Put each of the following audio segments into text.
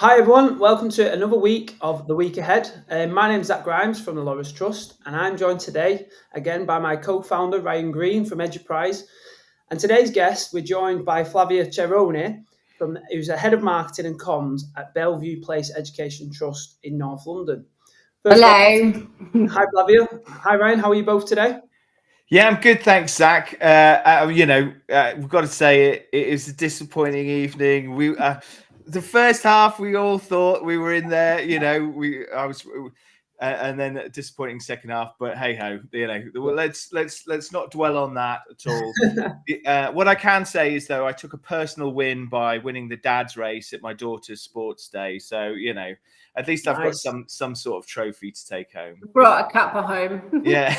Hi everyone, welcome to another week of The Week Ahead. My name's Zack Grimes from the Loris Trust, and I'm joined today again by my co-founder Ryan Green from Eduprise. And today's guest, we're joined by Flavia Cerrone, who's the head of marketing and comms at Belle Vue Education Trust in North London. First of all, Hello. hi Flavia, hi Ryan, how are you both today? Yeah, I'm good, thanks, Zach. We've got to say it is a disappointing evening. The first half we all thought we were in there. And then a disappointing second half. But hey ho, let's not dwell on that at all. What I can say is though, I took a personal win by winning the dad's race at my daughter's sports day. So at least I've got some sort of trophy to take home. Brought a cuppa home. Yeah.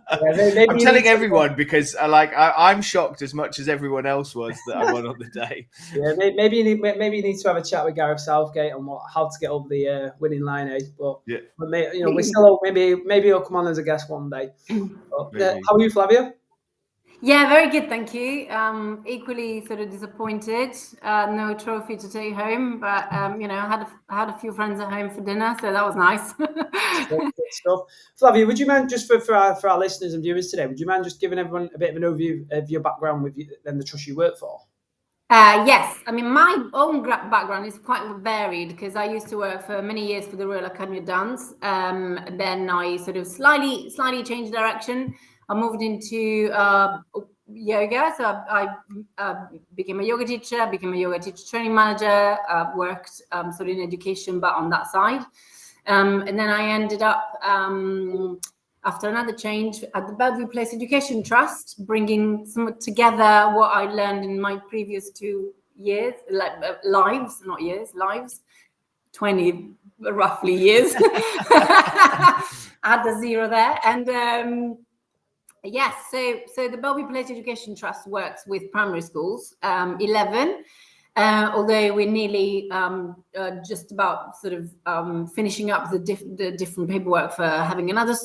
I'm telling everyone because I'm shocked as much as everyone else was that I won on the day. Yeah, maybe you need to have a chat with Gareth Southgate on how to get over the winning line, But yeah, we still maybe he'll come on as a guest one day. But, how are you, Flavia? Yeah, very good, thank you. Equally sort of disappointed, no trophy to take home, but I had a few friends at home for dinner, so that was nice. Good stuff. Flavia, would you mind just for our listeners and viewers today, would you mind just giving everyone a bit of an overview of your background and the trust you work for? Yes, I mean my own background is quite varied because I used to work for many years for the Royal Academy of Dance. Then I sort of slightly changed direction. I moved into yoga, so I became a yoga teacher, became a yoga teacher training manager. Worked sort of in education, but on that side. And then I ended up after another change at the Belle Vue Education Trust, bringing together what I learned in my previous 2 years, lives, 20 roughly years. Add the zero there. And yes, so the Belle Vue Education Trust works with primary schools, 11. Although we're nearly just about sort of finishing up the different paperwork for having another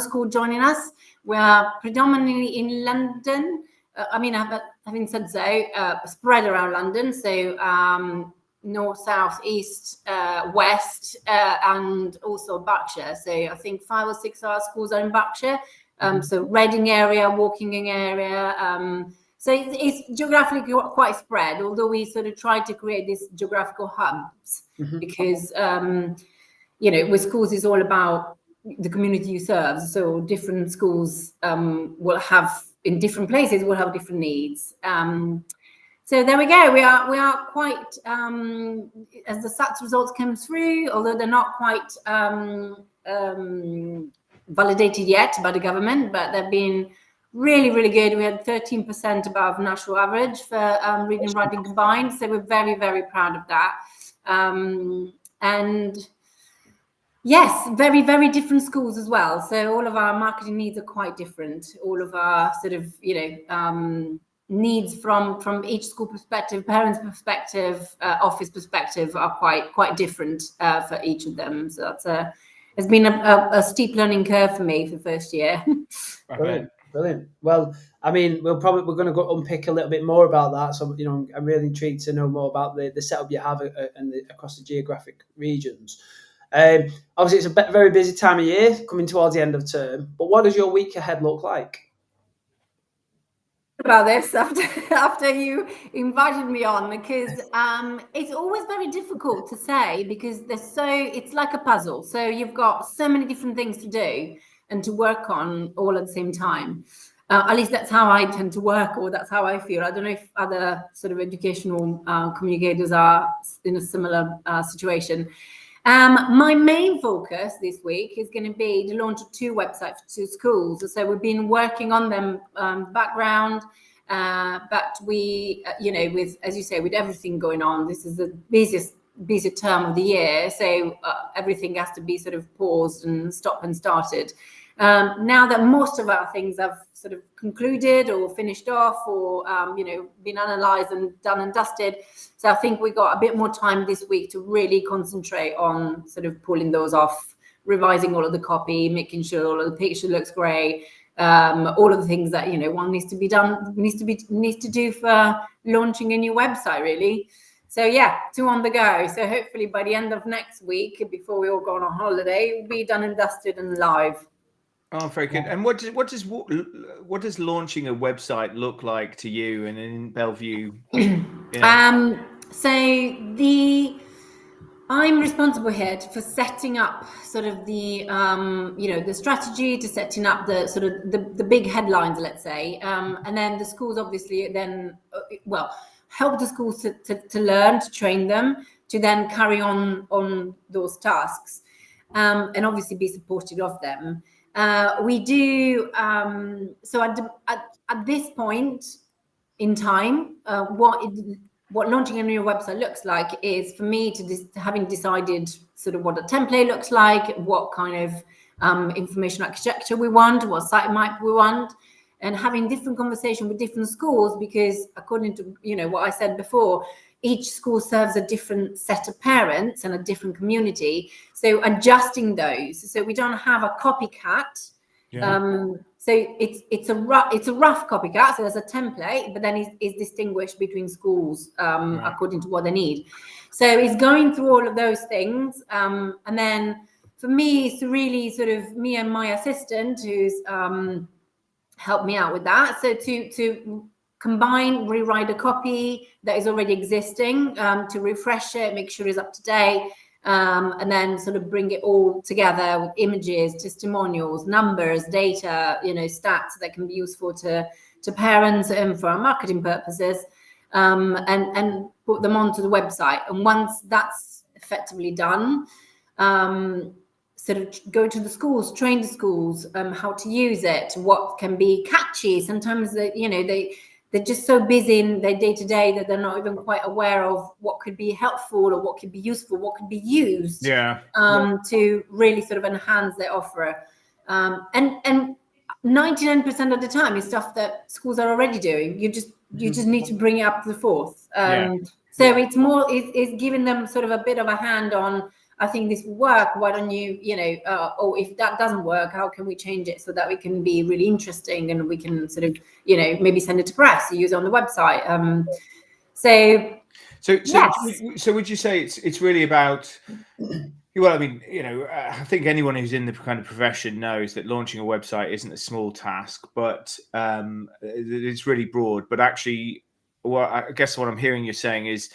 school joining us. We are predominantly in London. Having said so, spread around London. So north, south, east, west, and also Berkshire. So I think 5 or 6 of our schools are in Berkshire. So Reading area, Woking area. So it's geographically quite spread, although we sort of tried to create these geographical hubs because, with schools is all about the community you serve. So different schools will have, in different places, will have different needs. So there we go. We are quite, as the SATs results come through, although they're not quite validated yet by the government, but they've been really, really good. We had 13% above national average for reading and writing combined. So we're very, very proud of that. And yes, very, very different schools as well. So all of our marketing needs are quite different. All of our sort of, needs from each school perspective, parents' perspective, office perspective are quite different for each of them. So that's it's been a steep learning curve for me for the first year. Brilliant. Well, I mean, we're going to go unpick a little bit more about that. So, I'm really intrigued to know more about the setup you have across the geographic regions. Obviously, it's a very busy time of year coming towards the end of term. But what does your week ahead look like? About this after you invited me on, because it's always very difficult to say because it's like a puzzle. So you've got so many different things to do and to work on all at the same time. At least that's how I tend to work, or that's how I feel. I don't know if other sort of educational communicators are in a similar situation. My main focus this week is going to be the launch of 2 websites for 2 schools. So we've been working on them background, but we, with, as you say, with everything going on, this is the busiest term of the year. So everything has to be sort of paused and stopped and started. Now that most of our things have sort of concluded or finished off or, been analysed and done and dusted. So I think we got a bit more time this week to really concentrate on sort of pulling those off, revising all of the copy, making sure all of the picture looks great, all of the things that, one needs to be done, needs to do for launching a new website, really. So yeah, 2 on the go. So hopefully by the end of next week, before we all go on a holiday, we'll be done and dusted and live. Oh, very good. And what does launching a website look like to you and in Belle Vue? I'm responsible here for setting up sort of the the strategy, to setting up the sort of the big headlines, let's say, and then the schools obviously then help the schools to learn, to train them, to then carry on those tasks, and obviously be supported of them. We do so at this point in time, what launching a new website looks like is for me to having decided sort of what a template looks like, what kind of information architecture we want, what sitemap we want, and having different conversation with different schools, because according to what I said before, each school serves a different set of parents and a different community. So adjusting those, so we don't have a copycat. So it's a rough copycat. So there's a template, but then it's distinguished between schools according to what they need. So it's going through all of those things, and then for me, it's really sort of me and my assistant who's helped me out with that. So to combine, rewrite a copy that is already existing, to refresh it, make sure it's up to date. And then sort of bring it all together with images, testimonials, numbers, data, stats that can be useful to parents and for our marketing purposes, and put them onto the website. And once that's effectively done, sort of go to the schools, train the schools how to use it, what can be catchy. Sometimes they're just so busy in their day-to-day that they're not even quite aware of what could be helpful or what could be useful, what could be used to really sort of enhance their offer. And 99% of the time is stuff that schools are already doing. You just need to bring it up to the forth. So it's more, it's giving them sort of a bit of a hand on, I think this will work. Why don't you, or if that doesn't work, how can we change it so that we can be really interesting and we can sort of, maybe send it to press, use it on the website. So would you say it's really about? Well, I mean, I think anyone who's in the kind of profession knows that launching a website isn't a small task, but it's really broad. But actually, I guess what I'm hearing you saying is,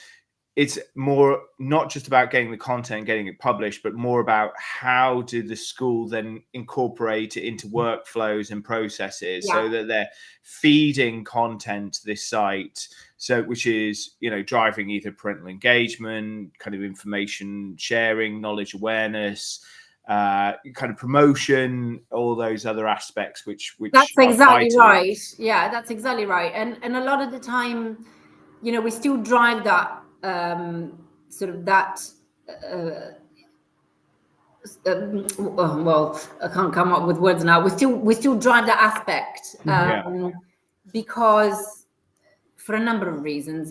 it's more not just about getting the content, getting it published, but more about how do the school then incorporate it into workflows and processes so that they're feeding content to this site. So, which is, driving either parental engagement, kind of information sharing, knowledge awareness, kind of promotion, all those other aspects, which that's exactly right. Yeah, that's exactly right. And a lot of the time, we still drive that sort of that well, I can't come up with words now. We still drive that aspect because for a number of reasons,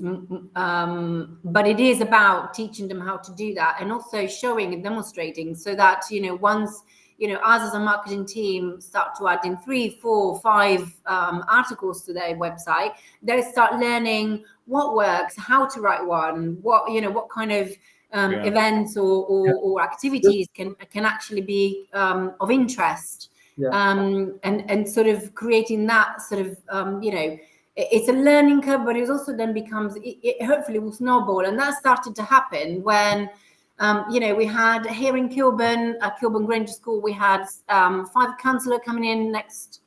but it is about teaching them how to do that, and also showing and demonstrating, so that once us as a marketing team start to add in 3, 4, 5 articles to their website, they start learning what works, how to write one, what kind of events or activities can actually be of interest, and sort of creating that sort of it's a learning curve, but it also then becomes, it hopefully will snowball. And that started to happen when we had here in Kilburn, at Kilburn Granger School, we had 5 counsellors coming in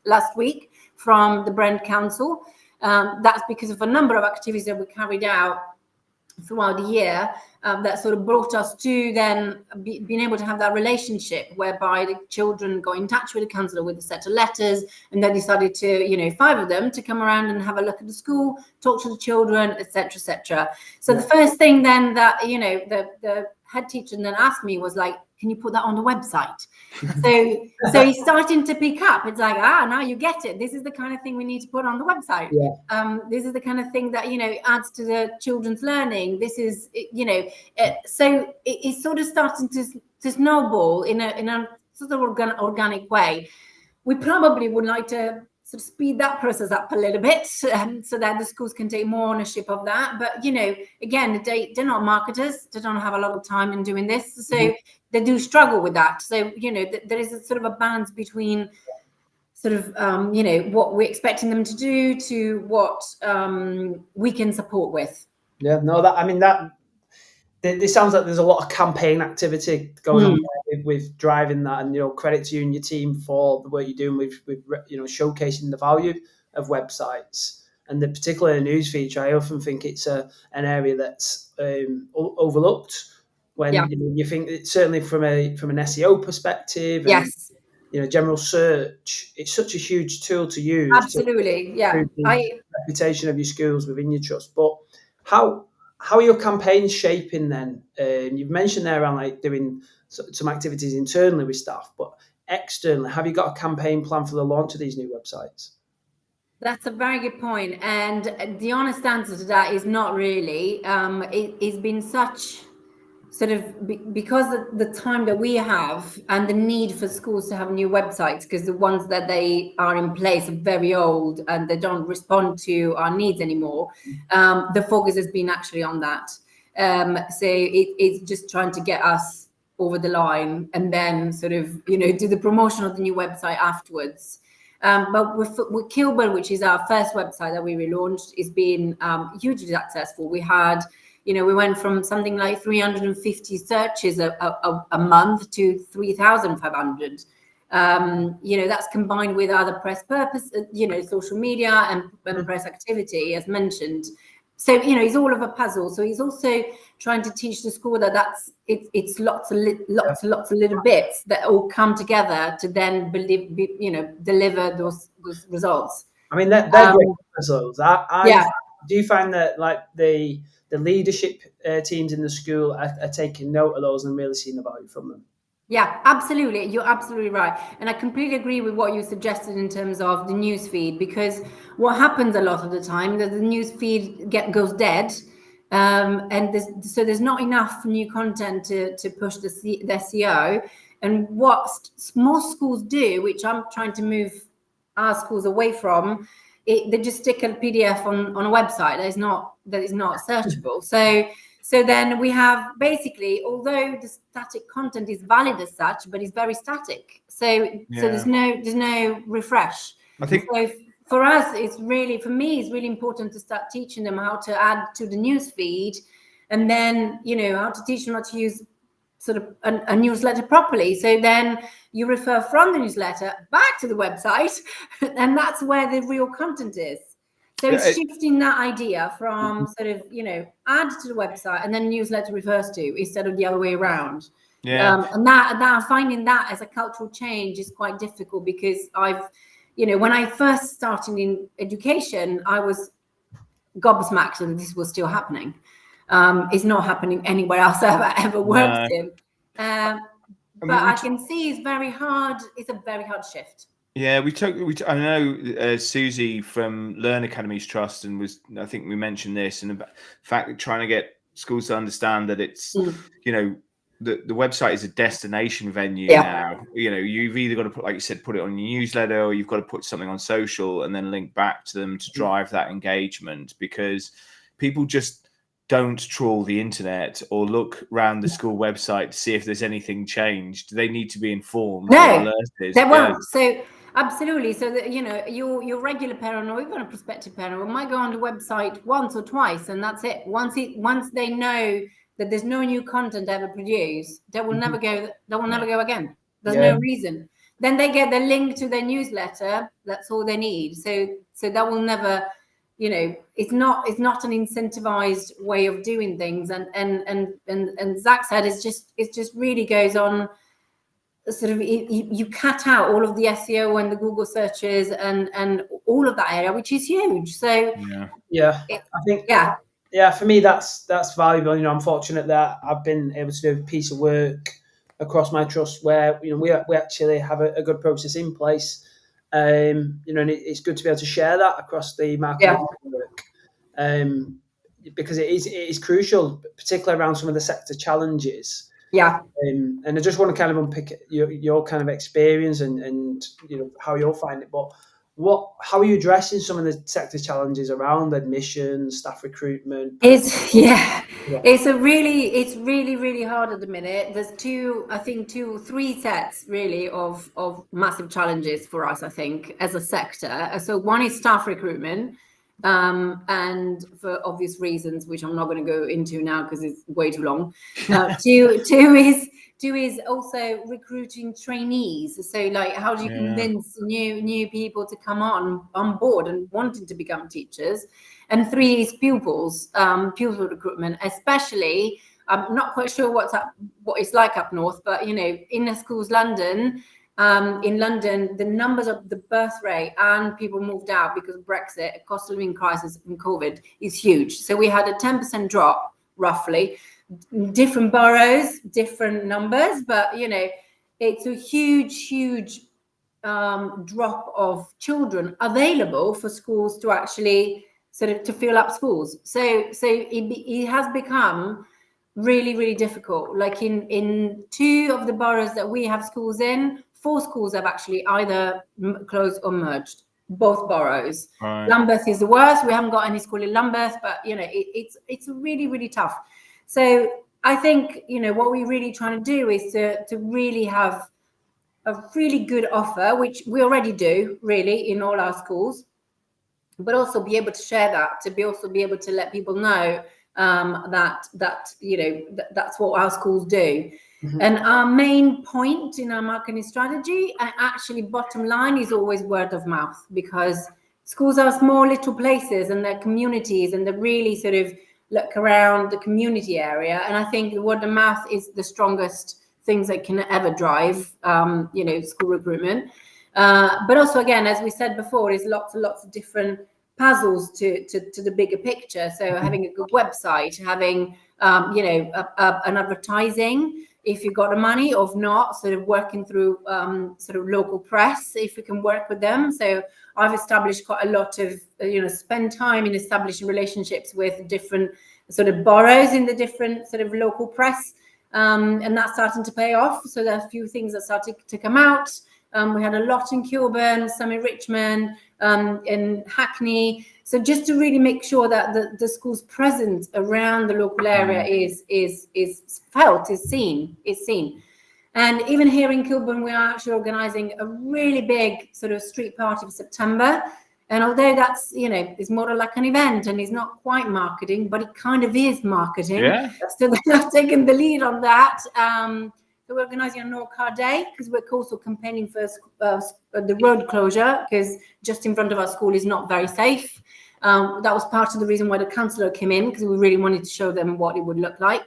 last week from the Brent Council. That's because of a number of activities that we carried out throughout the year, that sort of brought us to then being able to have that relationship whereby the children got in touch with the counsellor with a set of letters, and then decided to 5 of them to come around and have a look at the school, talk to the children, etc. So the first thing then that the head teacher then asked me was like, can you put that on the website? So he's starting to pick up. It's like, now you get it. This is the kind of thing we need to put on the website. This is the kind of thing that adds to the children's learning. This is so it's sort of starting to snowball in a sort of organic way. We probably would like to sort of speed that process up a little bit, so that the schools can take more ownership of that. But again, they're not marketers. They don't have a lot of time in doing this, so they do struggle with that. So there is a sort of a balance between sort of what we're expecting them to do to what we can support with. Yeah, no, this sounds like there's a lot of campaign activity going on with driving that, and credit to you and your team for the work you're doing with showcasing the value of websites, and particularly the news feature. I often think it's an area that's overlooked when you think it's certainly from an SEO perspective and Yes. General search. It's such a huge tool to use. Absolutely, to improve the reputation of your schools within your trust. But how are your campaigns shaping then? You've mentioned there around like doing some activities internally with staff, but externally, have you got a campaign plan for the launch of these new websites? That's a very good point, and the honest answer to that is not really. It's been such sort of because of the time that we have and the need for schools to have new websites, because the ones that they are in place are very old and they don't respond to our needs anymore. The focus has been actually on that. So it's just trying to get us over the line and then sort of do the promotion of the new website afterwards. But with Kilburn, which is our first website that we relaunched, it's been hugely successful. We had we went from something like 350 searches a month to 3,500. That's combined with other press purpose, social media and press activity, as mentioned. So it's all of a puzzle. So he's also trying to teach the school that it's lots of little bits that all come together to then deliver those results. I mean, they're great puzzles. Do you find that like the leadership teams in the school are taking note of those and really seeing the value from them? Yeah, absolutely. You're absolutely right. And I completely agree with what you suggested in terms of the news feed, because what happens a lot of the time that the news feed goes dead. And there's not enough new content to push the SEO. And what most schools do, which I'm trying to move our schools away from, they just stick a PDF on a website that is not searchable. So then we have basically, although the static content is valid as such, but it's very static. So there's no refresh. I think so for us, it's really important to start teaching them how to add to the news feed, and then how to teach them how to use sort of a newsletter properly. So then you refer from the newsletter back to the website, and that's where the real content is. So it's shifting that idea from sort of, add to the website and then newsletter refers to, instead of the other way around. Yeah. And that finding that as a cultural change is quite difficult, because when I first started in education, I was gobsmacked that this was still happening. It's not happening anywhere else I've ever worked in. But I can see it's very hard. It's a very hard shift. Yeah, I know Susie from Learn Academies Trust, and I think we mentioned this, and the fact that trying to get schools to understand that it's the website is a destination venue now. You've either got to put, like you said, put it on your newsletter, or you've got to put something on social and then link back to them to drive that engagement, because people just don't trawl the internet or look around the school website to see if there's anything changed. They need to be informed. No, they won't. So absolutely. So that your regular parent or even a prospective parent might go on the website once or twice, and that's it. Once they know that there's no new content ever produced, they will never go. They will never go again. There's no reason. Then they get the link to their newsletter. That's all they need. So that will never. It's not an incentivized way of doing things, and Zack said it just really goes on. Sort of you cut out all of the SEO and the Google searches and all of that area, which is huge. So I think for me that's valuable. I'm fortunate that I've been able to do a piece of work across my trust where we actually have a good process in place. And it's good to be able to share that across the market network, because it is crucial, particularly around some of the sector challenges. And I just want to kind of unpick your kind of experience and how you'll find it. But how are you addressing some of the sector challenges around admission, staff recruitment? It's really hard at the minute. There's three sets really of massive challenges for us, I think, as a sector. So one is staff recruitment, and for obvious reasons, which I'm not going to go into now because it's way too long. Two is also recruiting trainees. So like, how do you convince new people to come on board and wanting to become teachers? And three is pupil recruitment, especially. I'm not quite sure what it's like up north, but inner schools London. In London, the numbers of the birth rate and people moved out because of Brexit, cost of living crisis, and COVID is huge. So we had a 10% drop, roughly. Different boroughs, different numbers, but it's a huge drop of children available for schools to actually sort of to fill up schools. So it has become really difficult. Like in two of the boroughs that we have schools in, 4 schools have actually either closed or merged, both boroughs. Right. Lambeth is the worst. We haven't got any school in Lambeth, but it's really tough. So I think what we're really trying to do is to really have a really good offer, which we already do really in all our schools, but also be able to share that, to be able to let people know that that's what our schools do. Mm-hmm. And our main point in our marketing strategy, and actually bottom line, is always word of mouth, because schools are small little places and they're communities, and they really sort of look around the community area. And I think the word of mouth is the strongest things that can ever drive school recruitment. But also, again, as we said before, is lots of different puzzles to the bigger picture. So having a good website, having an advertising, if you've got the money, or if not, sort of working through sort of local press, if we can work with them. So I've established quite a lot of spend time in establishing relationships with different sort of boroughs in the different sort of local press, and that's starting to pay off. So there are a few things that started to come out. We had a lot in Kilburn, some in Richmond, in Hackney. So just to really make sure that the school's presence around the local area is felt, is seen. And even here in Kilburn, we are actually organising a really big sort of street party for September. And although that's, it's more like an event and it's not quite marketing, but it kind of is marketing. Yeah. So they've taken the lead on that. So we're organising a no car day, because we're also campaigning for the road closure, because just in front of our school is not very safe. That was part of the reason why the councillor came in, because we really wanted to show them what it would look like.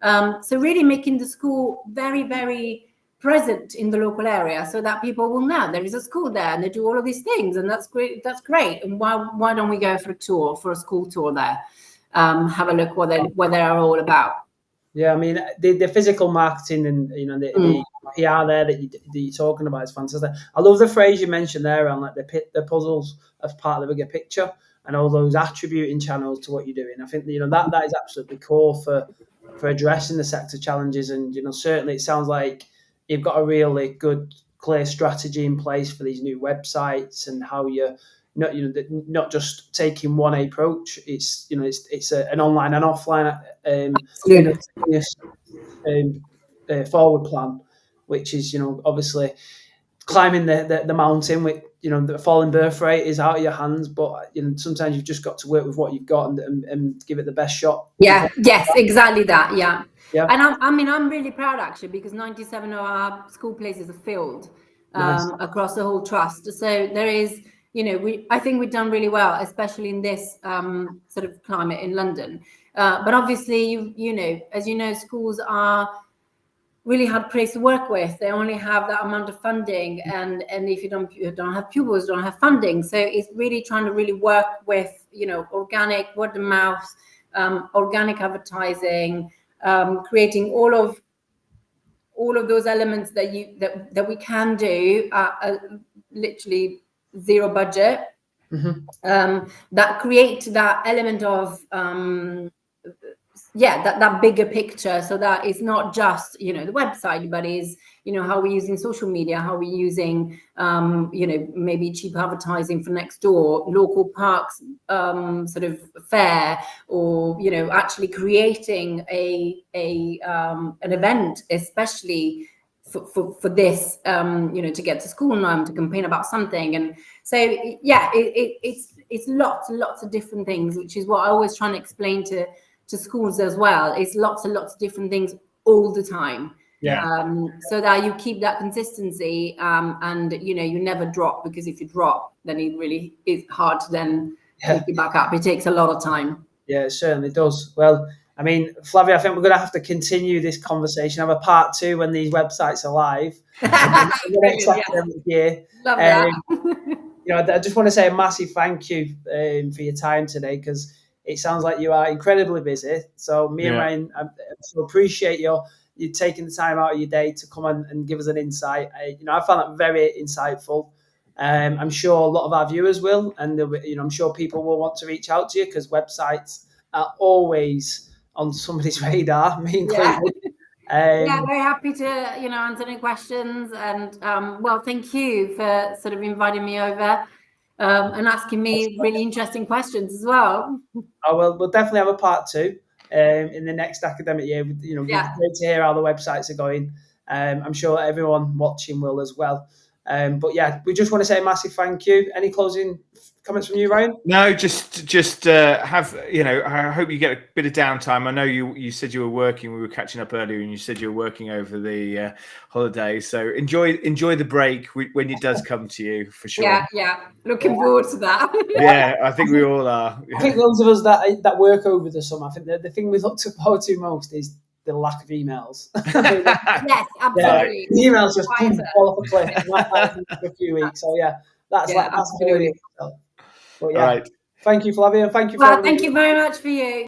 So really making the school very present in the local area, so that people will know there is a school there and they do all of these things, and that's great. And why don't we go for a school tour there? Have a look what they're all about. Yeah, I mean, the physical marketing and the PR there that you're talking about is fantastic. I love the phrase you mentioned there around like the puzzles as part of the bigger picture, and all those attributing channels to what you're doing. I think that is absolutely core for addressing the sector challenges. And certainly it sounds like you've got a really good, clear strategy in place for these new websites, and how you're not just taking one approach. It's an online and offline forward plan, which is obviously climbing the mountain with the falling birth rate is out of your hands, but sometimes you've just got to work with what you've got and give it the best shot. Yes, exactly that. Yeah. Yeah. And I'm really proud actually, because 97 of our school places are filled across the whole trust. So there is, I think we've done really well, especially in this sort of climate in London. But obviously, as you know, schools are really hard place to work with. They only have that amount of funding, and if you don't have pupils, don't have funding. So it's really trying to really work with organic word of mouth, organic advertising, creating all of those elements that we can do at literally zero budget. Mm-hmm. That create that element of yeah, that bigger picture, so that it's not just, you know, the website, but is, you know, how we're using social media, how we're using, you know, maybe cheap advertising for next door, local parks, sort of fair, or, you know, actually creating an event, especially for this, you know, to get to school now, to campaign about something. And so, yeah, it's lots and lots of different things, which is what I always try and explain to schools as well. It's lots and lots of different things all the time. Yeah. So that you keep that consistency, and you know, you never drop, because if you drop, then it really is hard to then pick you back up. It takes a lot of time. Yeah, it certainly does. Well, I mean, Flavia, I think we're going to have to continue this conversation, have a part 2 when these websites are live in the next academic year. Love that. You know, I just want to say a massive thank you for your time today, because it sounds like you are incredibly busy. So me and Ryan, I so appreciate you taking the time out of your day to come and give us an insight. You know, I found that very insightful. I'm sure a lot of our viewers will, and you know, I'm sure people will want to reach out to you, because websites are always on somebody's radar, me included. Yeah, very happy to, you know, answer any questions. And well, thank you for sort of inviting me over, and asking me really interesting questions as well. Oh, well, we'll definitely have a part 2 in the next academic year. You know, it's great to hear how the websites are going. I'm sure everyone watching will as well. But yeah, we just want to say a massive thank you. Any closing comments from you, Ryan? No, just have, you know, I hope you get a bit of downtime. I know you said you were working. We were catching up earlier, and you said you were working over the holidays. So enjoy the break when it does come to you, for sure. Yeah, looking forward to that. Yeah, I think we all are. I think those of us that work over the summer, I think the thing we look forward to most is the lack of emails. Yes, absolutely. The emails just fall off a cliff for a few weeks. So yeah, that's absolutely. But yeah, All right. Thank you, Flavia. Thank you. Well, thank you very much for you.